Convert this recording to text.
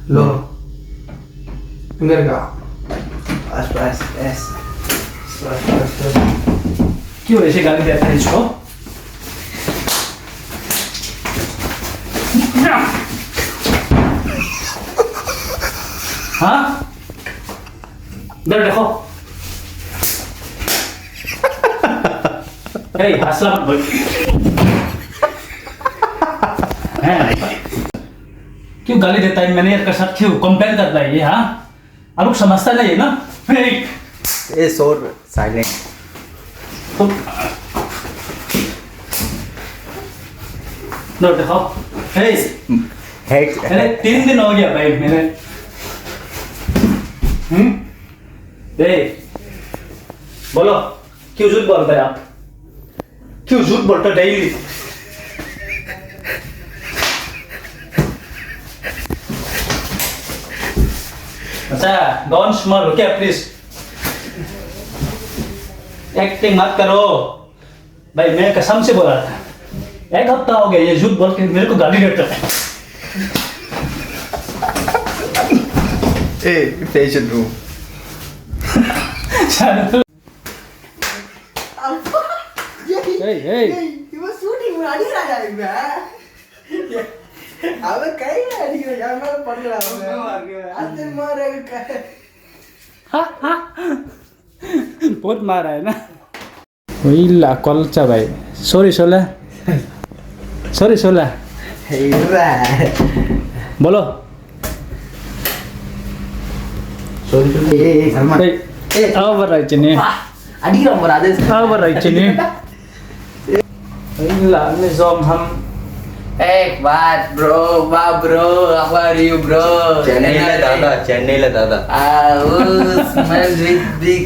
लो finger का बस बस बस बस बस। क्यों ऐसे गाली देता है इसको? हाँ इधर देखो। हंसला मत बोल। क्यों गाली देता है मैनेजर के साथ? क्यों कंप्लेन करता है ये? हाँ आप लोग समझता नहीं है ना? ए सोर साइलेंट। नो देखो हेड मैंने 3 दिन हो गया भाई मैंने बोलो क्यों झूठ बोलते हैं आप? क्यों झूठ बोलते डेली? अच्छा don't small okay please. Acting मत करो भाई, मैं कसम से बोला था। 1 हफ्ता हो गया ये झूठ बोल के मेरे को गाली देता है। ए पेशेंट रूम இவன் ஷூட்டிங் அடிக்கிறாயா இவன்? அவன் கையில அடிக்கிறான், என் மேல பண்றான் அவன். அது மாதிரி बहुत मारा है ना? वही ला कॉलचा भाई। सॉरी सोला, सॉरी सोला। बोलो sorry Salman. आओ बराई चने, அடிக்கிறான் பாரு அது. आओ बराई चने। वही ला में जोम हम। Hey, what bro? Wow bro, how are you bro? Chennai ला दादा Ah, oh, smell with big